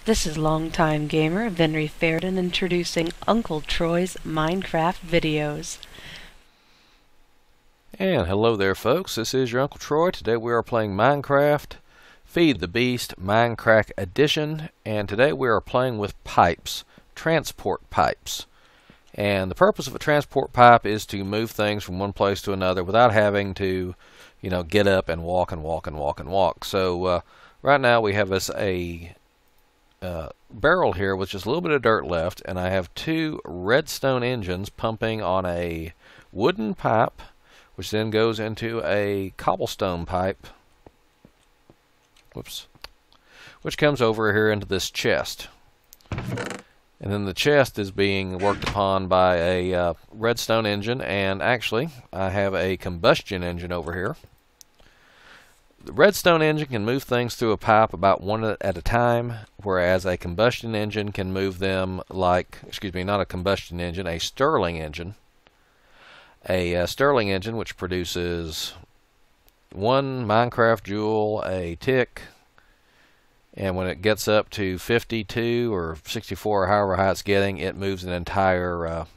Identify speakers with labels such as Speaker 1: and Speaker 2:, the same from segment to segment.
Speaker 1: This is longtime gamer Venry Fairden introducing Uncle Troy's Minecraft videos.
Speaker 2: And hello there folks, this is your Uncle Troy. Today we are playing Minecraft, Feed the Beast MindCrack Edition, and today we are playing with pipes, transport pipes. And the purpose of a transport pipe is to move things from one place to another without having to, get up and walk and walk and walk and walk. So right now we have a barrel here with just a little bit of dirt left, and I have two redstone engines pumping on a wooden pipe, which then goes into a cobblestone pipe, which comes over here into this chest. And then the chest is being worked upon by a redstone engine, and actually I have a combustion engine over here. The redstone engine can move things through a pipe about one at a time, whereas a combustion engine can move them like, not a combustion engine, a Stirling engine. A Stirling engine which produces 1 Minecraft joule a tick, and when it gets up to 52 or 64 or however high it's getting, it moves an entire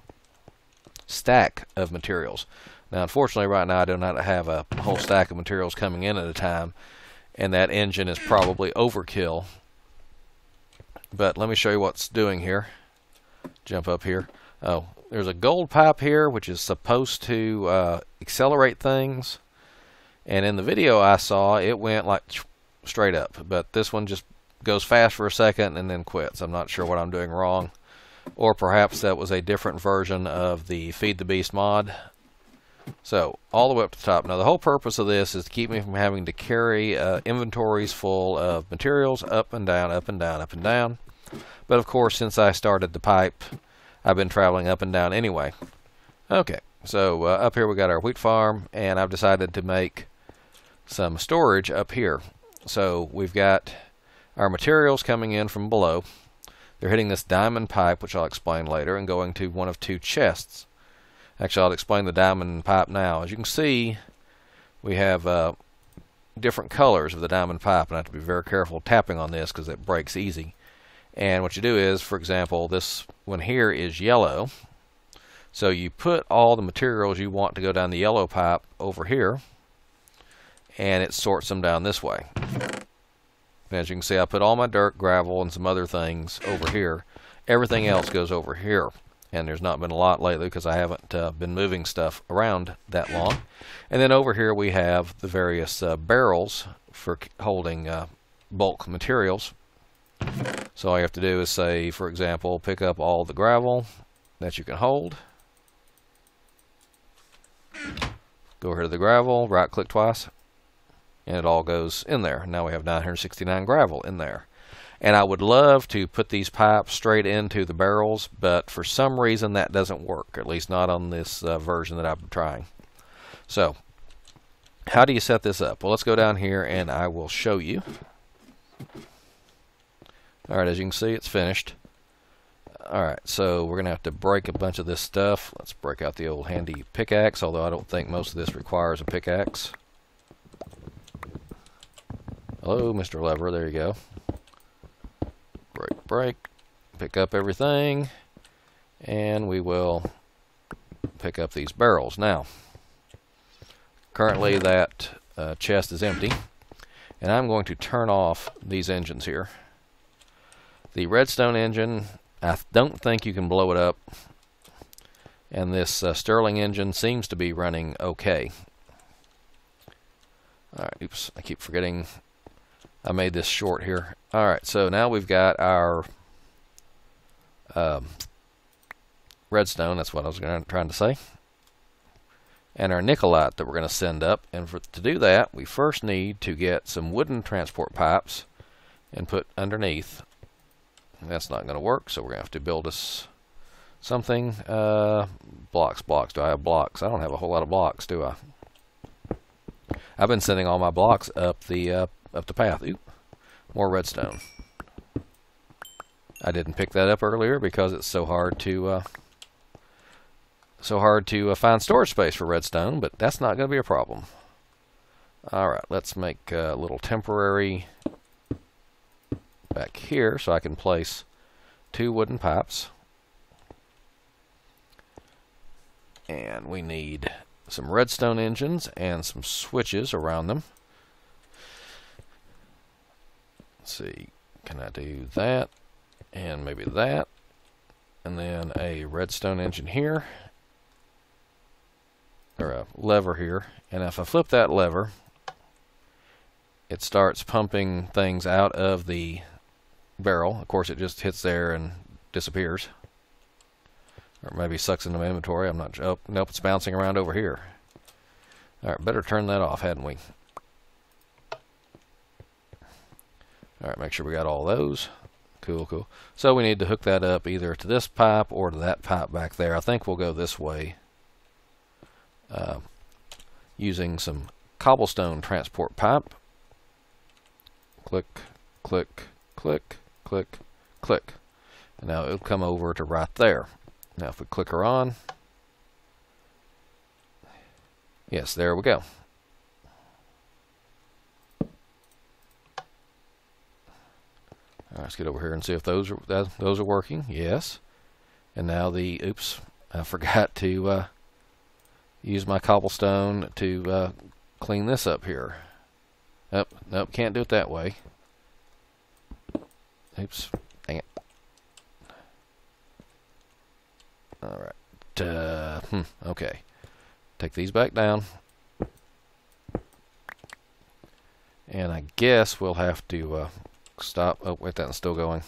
Speaker 2: stack of materials. Now, unfortunately, right now I do not have a whole stack of materials coming in at a time, and that engine is probably overkill. But let me show you what's doing here. Jump up here. Oh, there's a gold pipe here, which is supposed to accelerate things. And in the video I saw, it went like straight up. But this one just goes fast for a second and then quits. I'm not sure what I'm doing wrong. Or perhaps that was a different version of the Feed the Beast mod. So, all the way up to the top. Now, the whole purpose of this is to keep me from having to carry inventories full of materials up and down, up and down, up and down. But, of course, since I started the pipe, I've been traveling up and down anyway. Okay, so up here we got our wheat farm, and I've decided to make some storage up here. So, we've got our materials coming in from below. They're hitting this diamond pipe, which I'll explain later, and going to one of two chests. Actually, I'll explain the diamond pipe now. As you can see, we have different colors of the diamond pipe, and I have to be very careful tapping on this because it breaks easy. And what you do is, for example, this one here is yellow. So you put all the materials you want to go down the yellow pipe over here, and it sorts them down this way. And as you can see, I put all my dirt, gravel, and some other things over here. Everything else goes over here. And there's not been a lot lately because I haven't been moving stuff around that long. And then over here we have the various barrels for holding bulk materials. So all you have to do is say, for example, pick up all the gravel that you can hold. Go over to the gravel, right click twice, and it all goes in there. Now we have 969 gravel in there. And I would love to put these pipes straight into the barrels, but for some reason that doesn't work, at least not on this version that I'm trying. So, how do you set this up? Well, let's go down here and I will show you. Alright, as you can see, it's finished. Alright, so we're going to have to break a bunch of this stuff. Let's break out the old handy pickaxe, although I don't think most of this requires a pickaxe. Hello, Mr. Lever, there you go. Break, pick up everything, and we will pick up these barrels. Now, currently that chest is empty, and I'm going to turn off these engines here. The redstone engine, I don't think you can blow it up, and this Stirling engine seems to be running okay. Alright, oops, I keep forgetting I made this short here. Alright, so now we've got our redstone, that's what I was trying to say, and our nickelite that we're going to send up. And to do that, we first need to get some wooden transport pipes and put underneath. That's not going to work, so we're going to have to build us something. Blocks. Do I have blocks? I don't have a whole lot of blocks, do I? I've been sending all my blocks up the path. Ooh, more redstone. I didn't pick that up earlier because it's so hard to find storage space for redstone, but that's not going to be a problem. Alright, let's make a little temporary back here so I can place 2 wooden pipes. And we need some redstone engines and some switches around them. Let's see, can I do that? And maybe that. And then a redstone engine here. Or a lever here. And if I flip that lever, it starts pumping things out of the barrel. Of course, it just hits there and disappears. Or maybe sucks into my inventory. I'm not sure. Oh, nope, it's bouncing around over here. Alright, better turn that off, hadn't we? Alright, make sure we got all those. Cool, cool. So we need to hook that up either to this pipe or to that pipe back there. I think we'll go this way. Using some cobblestone transport pipe. Click, click, click, click, click. And now it'll come over to right there. Now if we click her on, yes, there we go. All right, let's get over here and see if those are working. Yes. And now the, oops, I forgot to use my cobblestone to clean this up here. Nope, nope, can't do it that way. Oops, dang it. Alright, okay. Take these back down. And I guess we'll have to stop. Oh, wait, that's still going.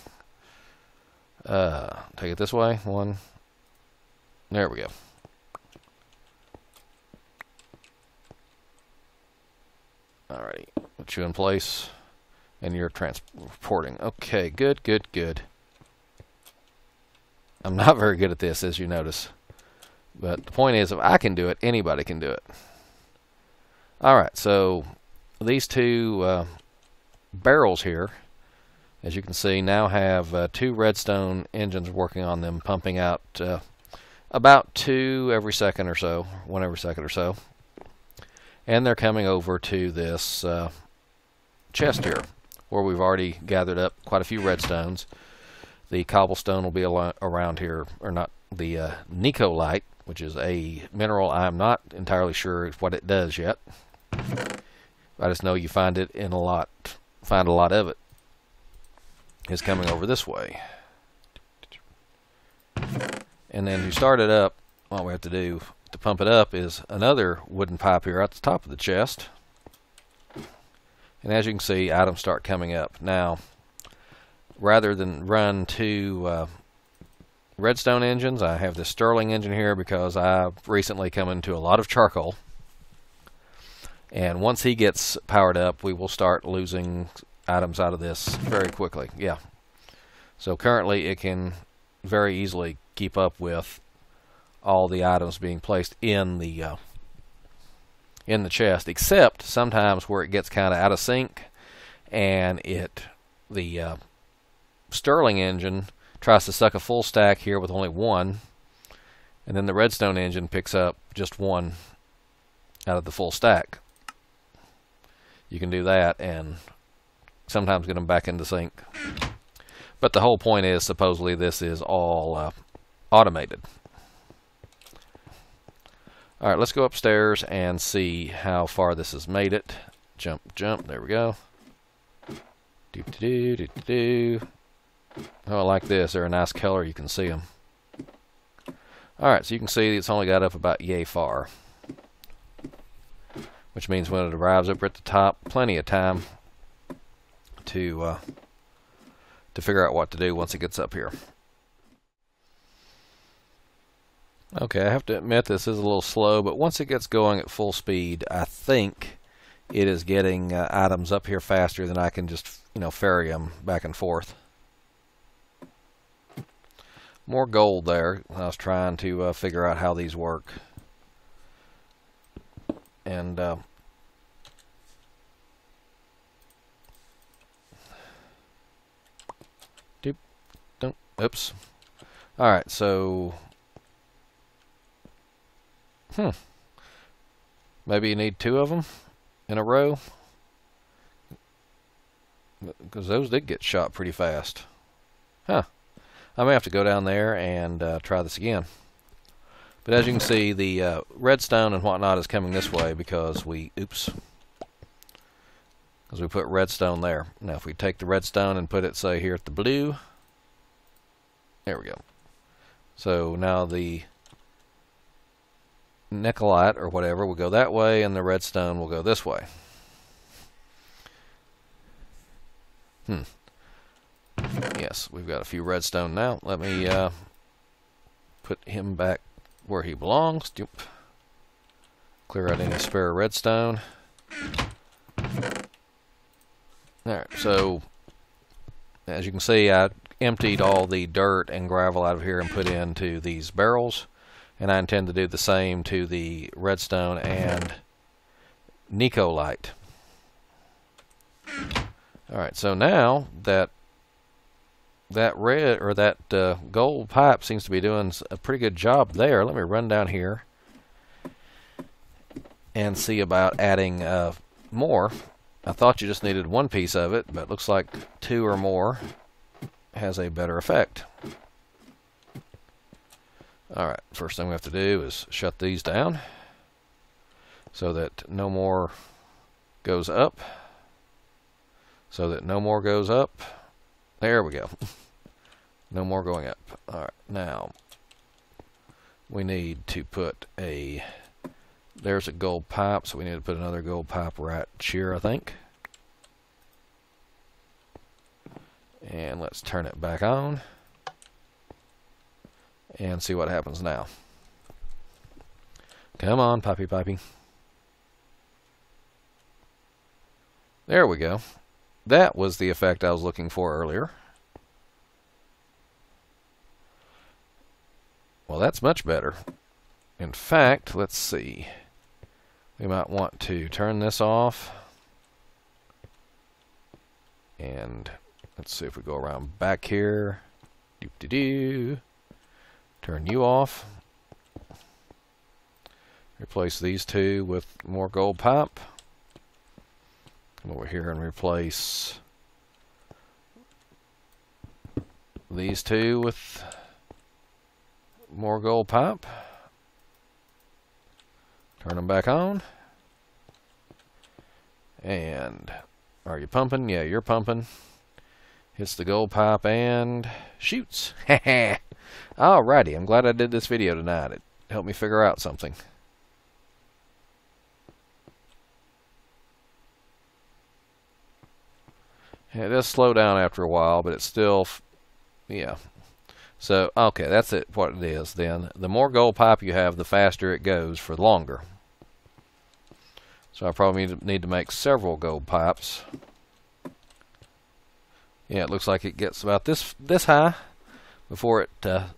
Speaker 2: Take it this way. One. There we go. Alrighty, put you in place, and you're transporting. Okay, good, good, good. I'm not very good at this, as you notice. But the point is, if I can do it, anybody can do it. Alright, so these 2 barrels here, as you can see, now have 2 redstone engines working on them, pumping out about 2 every second or so, 1 every second or so. And they're coming over to this chest here, where we've already gathered up quite a few redstones. The cobblestone will be around here, or not, the Nicolite, which is a mineral I'm not entirely sure what it does yet. I just know you find it in a lot of it is coming over this way. And then to start it up, all we have to do to pump it up is another wooden pipe here at the top of the chest. And as you can see, items start coming up. Now, rather than run 2 redstone engines, I have this Stirling engine here because I've recently come into a lot of charcoal. And once he gets powered up, we will start losing items out of this very quickly. Yeah. So currently it can very easily keep up with all the items being placed in the chest, except sometimes where it gets kind of out of sync and the Stirling engine tries to suck a full stack here with only 1, and then the redstone engine picks up just 1 out of the full stack. You can do that and sometimes get them back into sync. But the whole point is, supposedly this is all automated. Alright, let's go upstairs and see how far this has made it. Jump, jump, there we go. Do-do-do-do-do. Oh, I like this. They're a nice color. You can see them. Alright, so you can see it's only got up about yay far. Which means when it arrives up at the top, plenty of time to figure out what to do once it gets up here. Okay, I have to admit this is a little slow, but once it gets going at full speed, I think it is getting items up here faster than I can just, ferry them back and forth. More gold there. I was trying to figure out how these work. And oops. Alright, so maybe you need 2 of them in a row. because those did get shot pretty fast. Huh. I may have to go down there and try this again. But as you can see, the redstone and whatnot is coming this way because we put redstone there. Now if we take the redstone and put it, say, here at the blue, there we go. So now the nickelite or whatever will go that way, and the redstone will go this way. Yes, we've got a few redstone now. Let me put him back where he belongs. Clear out any spare redstone. Alright, so as you can see, I emptied all the dirt and gravel out of here and put into these barrels, and I intend to do the same to the redstone and nicolite. Alright, so now that red or that gold pipe seems to be doing a pretty good job there. Let me run down here and see about adding more. I thought you just needed one piece of it, but it looks like 2 or more has a better effect. Alright, first thing we have to do is shut these down so that no more goes up. So that no more goes up. There we go. No more going up. Alright, now we need to put there's a gold pipe, so we need to put another gold pipe right here, I think. And let's turn it back on and see what happens now. Come on, pipey. There we go. That was the effect I was looking for earlier. Well, that's much better. In fact, let's see. We might want to turn this off. And let's see if we go around back here. Turn you off. Replace these two with more gold pipe. Come over here and replace these two with more gold pipe. Turn them back on. And are you pumping? Yeah, you're pumping. Hits the gold pipe and shoots. Alrighty, I'm glad I did this video tonight. It helped me figure out something. It does slow down after a while, but it's still, yeah. So, okay, that's it. What it is then. The more gold pipe you have, the faster it goes for longer. So I probably need to make several gold pipes. Yeah, it looks like it gets about this high before it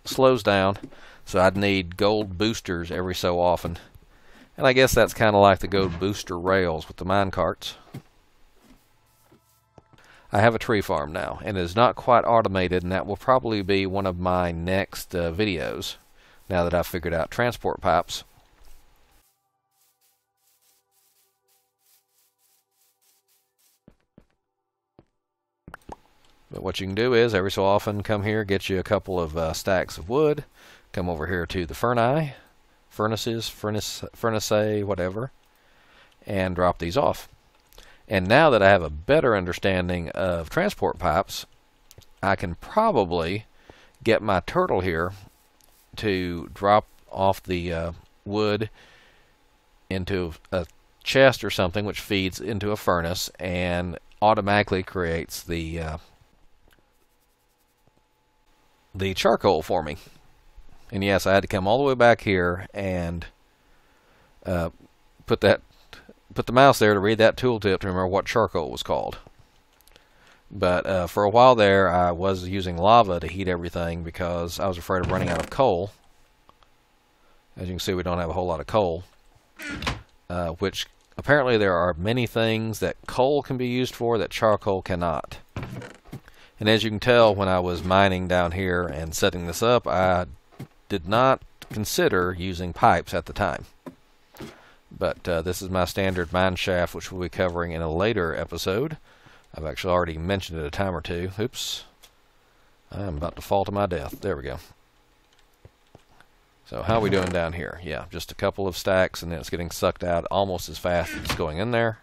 Speaker 2: slows down. So I'd need gold boosters every so often. And I guess that's kind of like the gold booster rails with the mine carts. I have a tree farm now, and it is not quite automated, and that will probably be one of my next videos, now that I've figured out transport pipes. But what you can do is, every so often, come here, get you a couple of stacks of wood, come over here to the furnaces, whatever, and drop these off. And now that I have a better understanding of transport pipes, I can probably get my turtle here to drop off the wood into a chest or something, which feeds into a furnace and automatically creates the charcoal for me. And yes, I had to come all the way back here and put the mouse there to read that tooltip to remember what charcoal was called. But for a while there, I was using lava to heat everything because I was afraid of running out of coal. As you can see, we don't have a whole lot of coal, which apparently there are many things that coal can be used for that charcoal cannot. And as you can tell, when I was mining down here and setting this up, I did not consider using pipes at the time. But this is my standard mine shaft, which we'll be covering in a later episode. I've actually already mentioned it a time or two. Oops. I'm about to fall to my death. There we go. So how are we doing down here? Yeah, just a couple of stacks, and then it's getting sucked out almost as fast as it's going in there.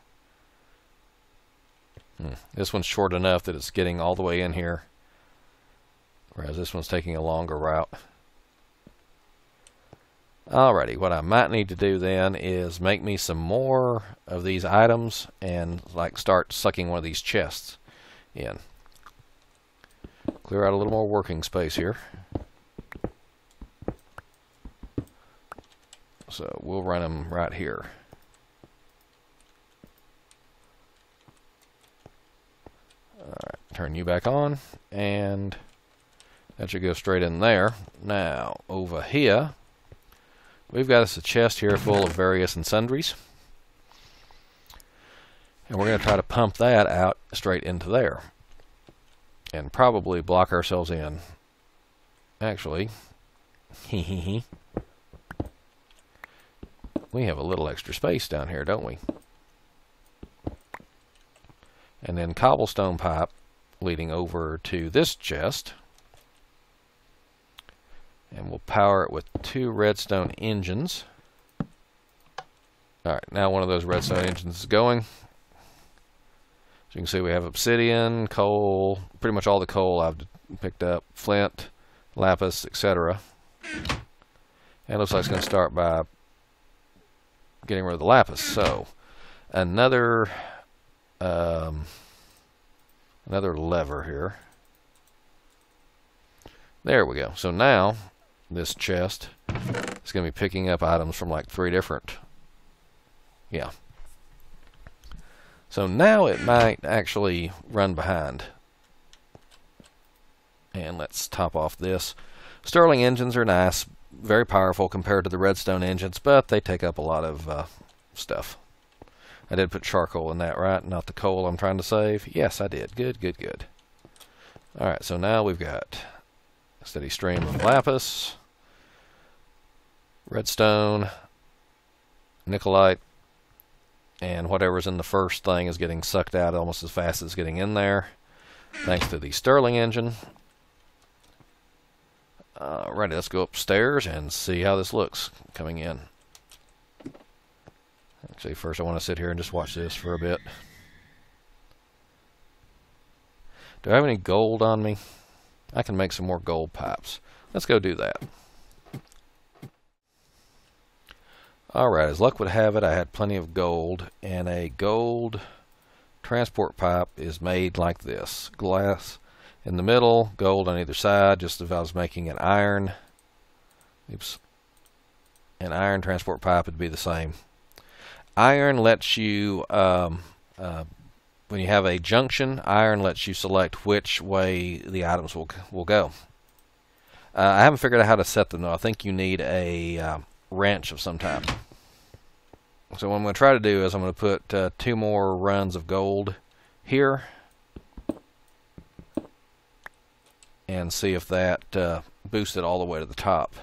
Speaker 2: This one's short enough that it's getting all the way in here, whereas this one's taking a longer route. Alrighty, what I might need to do then is make me some more of these items and like start sucking one of these chests in. Clear out a little more working space here. So we'll run them right here. Alright, turn you back on, and that should go straight in there. Now, over here, we've got us a chest here full of various and sundries. And we're going to try to pump that out straight into there. And probably block ourselves in. Actually, we have a little extra space down here, don't we? And then cobblestone pipe leading over to this chest. And we'll power it with 2 redstone engines. Alright, now one of those redstone engines is going. As you can see, we have obsidian, coal, pretty much all the coal I've picked up, flint, lapis, etc. And it looks like it's going to start by getting rid of the lapis. So, another lever here. There we go. So now, this chest is going to be picking up items from like 3 different... Yeah. So now it might actually run behind. And let's top off this. Stirling engines are nice, very powerful compared to the redstone engines, but they take up a lot of stuff. I did put charcoal in that, right? Not the coal I'm trying to save. Yes, I did. Good, good, good. Alright, so now we've got a steady stream of lapis, redstone, nickelite, and whatever's in the first thing is getting sucked out almost as fast as it's getting in there, thanks to the Stirling engine. Alrighty, let's go upstairs and see how this looks coming in. Actually, first I want to sit here and just watch this for a bit. Do I have any gold on me? I can make some more gold pipes. Let's go do that. Alright, as luck would have it, I had plenty of gold, and a gold transport pipe is made like this. Glass in the middle, gold on either side, just if I was making an iron. Oops. An iron transport pipe would be the same. Iron lets you, when you have a junction, iron lets you select which way the items will go. I haven't figured out how to set them though. I think you need a wrench of some type. So what I'm going to try to do is I'm going to put 2 more runs of gold here and see if that boosts it all the way to the top.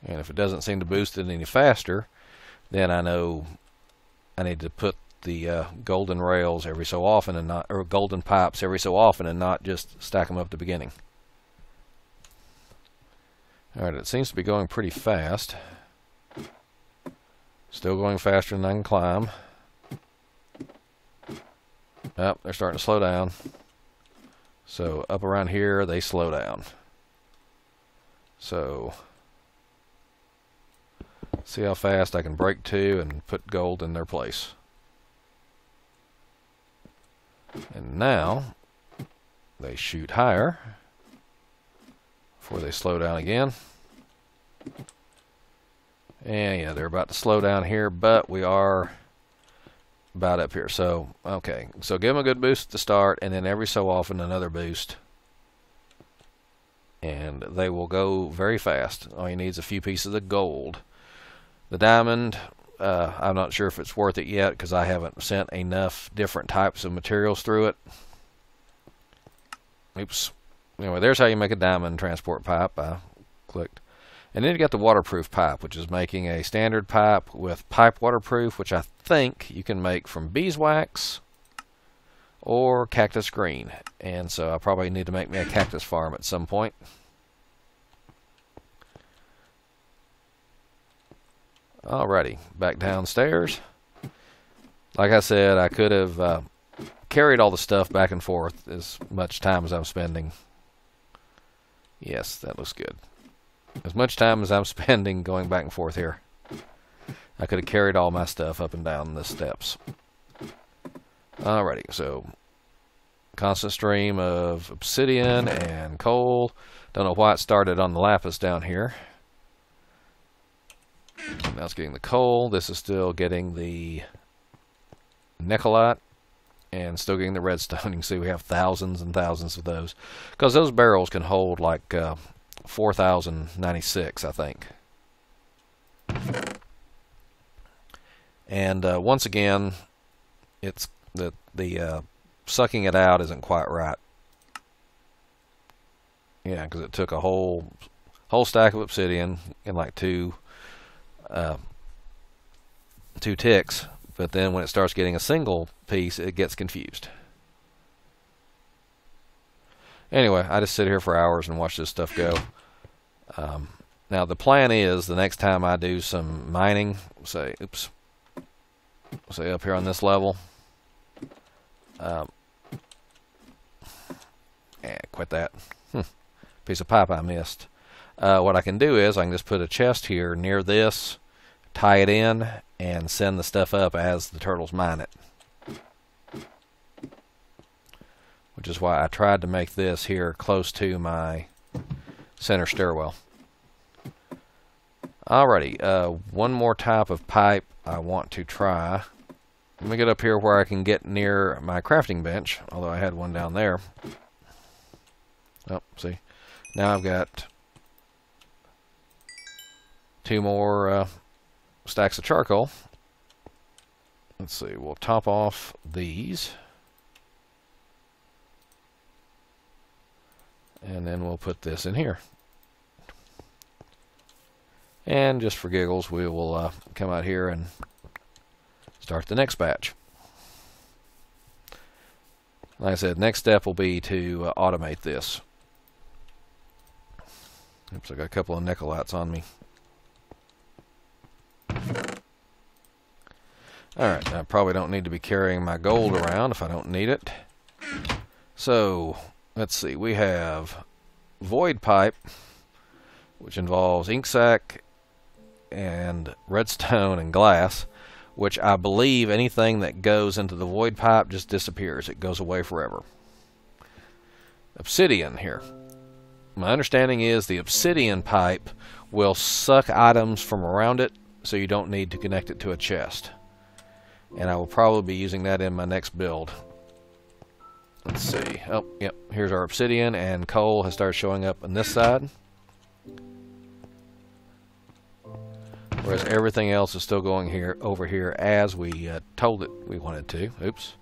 Speaker 2: And if it doesn't seem to boost it any faster, then I know I need to put the golden rails every so often, and not, or golden pipes every so often, and not just stack them up at the beginning. Alright, it seems to be going pretty fast. Still going faster than I can climb. Oh, they're starting to slow down. So up around here, they slow down. So see how fast I can break 2 and put gold in their place. And now they shoot higher before they slow down again. And yeah, they're about to slow down here, but we are about up here. So, okay. So give them a good boost to start, and then every so often another boost. And they will go very fast. All you need is a few pieces of gold. The diamond, I'm not sure if it's worth it yet because I haven't sent enough different types of materials through it. Oops. Anyway, there's how you make a diamond transport pipe. I clicked. And then you got the waterproof pipe, which is making a standard pipe with pipe waterproof, which I think you can make from beeswax or cactus green. And so I probably need to make me a cactus farm at some point. Alrighty, back downstairs. Like I said, I could have carried all the stuff back and forth as much time as I'm spending. Yes, that looks good. As much time as I'm spending going back and forth here, I could have carried all my stuff up and down the steps. Alrighty, so constant stream of obsidian and coal. Don't know why it started on the lapis down here. Now it's getting the coal. This is still getting the nickelite and still getting the redstone. You can see we have thousands and thousands of those because those barrels can hold like 4,096, I think. And once again, it's the sucking it out isn't quite right. Yeah, because it took a whole stack of obsidian in like two ticks, but then when it starts getting a single piece, it gets confused. Anyway, I just sit here for hours and watch this stuff go. Now the plan is the next time I do some mining, say up here on this level, quit that. Piece of pipe I missed. What I can do is I can just put a chest here near this, tie it in, and send the stuff up as the turtles mine it. Which is why I tried to make this here close to my center stairwell. Alrighty, one more type of pipe I want to try. Let me get up here where I can get near my crafting bench, although I had one down there. Oh, see. Now I've got two more stacks of charcoal. Let's see, we'll top off these. And then we'll put this in here. And just for giggles, we will come out here and start the next batch. Like I said, next step will be to automate this. Oops, I got a couple of nickelites on me. Alright, I probably don't need to be carrying my gold around if I don't need it. So, let's see, we have void pipe, which involves ink sac and redstone and glass, which I believe anything that goes into the void pipe just disappears. It goes away forever. Obsidian here. My understanding is the obsidian pipe will suck items from around it, so you don't need to connect it to a chest. And I will probably be using that in my next build. Let's see. Oh, yep. Here's our obsidian, and coal has started showing up on this side. Whereas everything else is still going here over here as we told it we wanted to. Oops.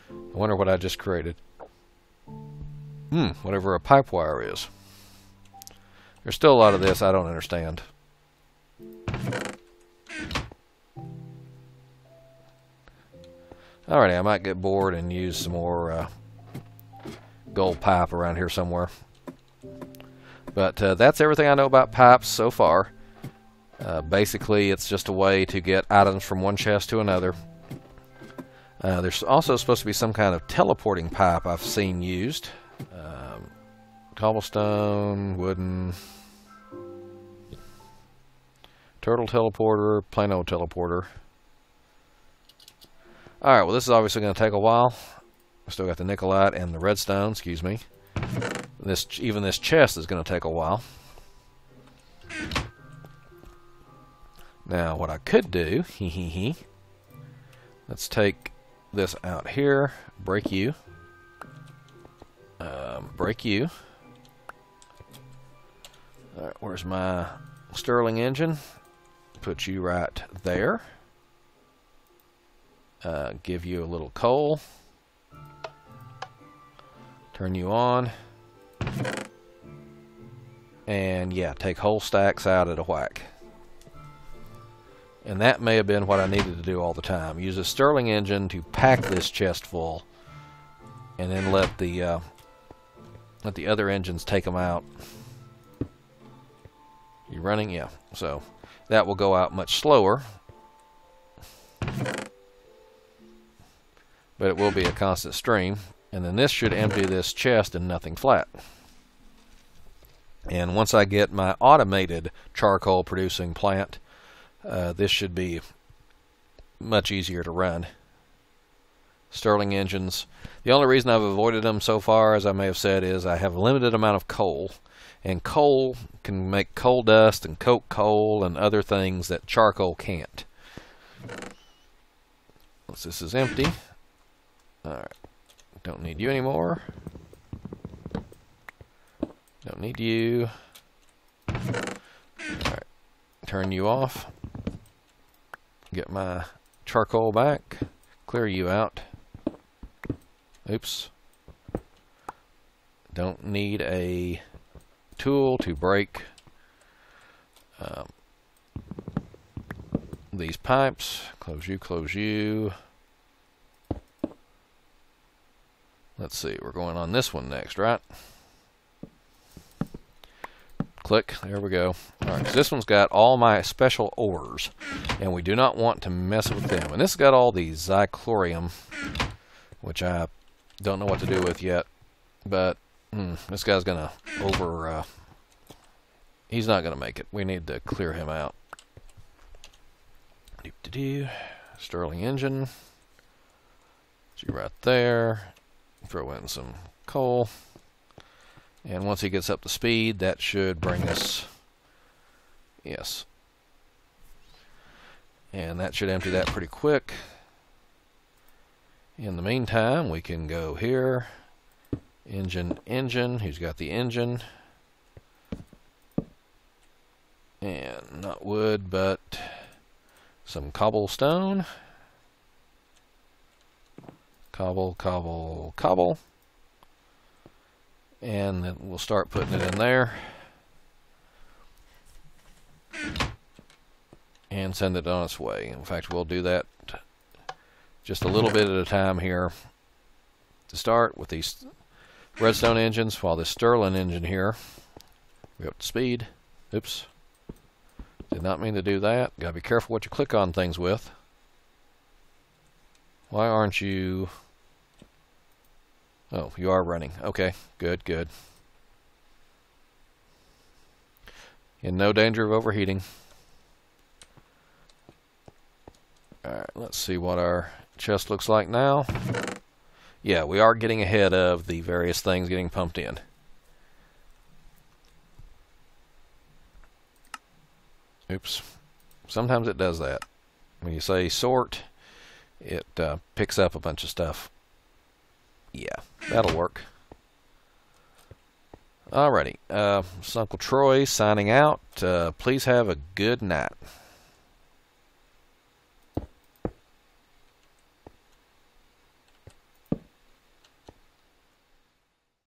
Speaker 2: I wonder what I just created. Whatever a pipe wire is. There's still a lot of this I don't understand. Alrighty, I might get bored and use some more gold pipe around here somewhere. But that's everything I know about pipes so far. Basically, it's just a way to get items from one chest to another. There's also supposed to be some kind of teleporting pipe I've seen used. Cobblestone, wooden, turtle teleporter, plain old teleporter. Alright, well this is obviously going to take a while. I still got the nickelite and the redstone, excuse me. Even this chest is going to take a while. Now what I could do, let's take this out here, break you. Break you. Alright, where's my Stirling engine? Put you right there. Give you a little coal. Turn you on. And yeah, take whole stacks out at a whack. And that may have been what I needed to do all the time. Use a Stirling engine to pack this chest full and then let the other engines take them out. You running? Yeah. So that will go out much slower, but it will be a constant stream. And then this should empty this chest and nothing flat. And once I get my automated charcoal producing plant, this should be much easier to run. Stirling engines. The only reason I've avoided them so far, as I may have said, is I have a limited amount of coal. And coal can make coal dust and coke coal and other things that charcoal can't. Once this is empty, alright, don't need you anymore. Don't need you. Alright, turn you off. Get my charcoal back. Clear you out. Oops. Don't need a tool to break these pipes. Close you, close you. Let's see, we're going on this one next, right? Click, there we go. Alright, so this one's got all my special ores, and we do not want to mess with them. And this has got all the xychlorium, which I don't know what to do with yet, but this guy's gonna he's not gonna make it. We need to clear him out. Stirling engine. See right there. Throw in some coal. And once he gets up to speed, that should bring us, yes. And that should empty that pretty quick. In the meantime, we can go here. Engine. Who's got the engine? And not wood, but some cobblestone. Cobble. And then we'll start putting it in there. And send it on its way. In fact, we'll do that just a little bit at a time here to start with these redstone engines, while this Stirling engine here, we up to speed. Oops. Did not mean to do that. Gotta be careful what you click on things with. Why aren't you... Oh, you are running. Okay, good. In no danger of overheating. Alright, let's see what our chest looks like now. Yeah, we are getting ahead of the various things getting pumped in. Oops. Sometimes it does that. When you say sort, it picks up a bunch of stuff. Yeah, that'll work. Alrighty, it's Uncle Troy signing out. Please have a good night.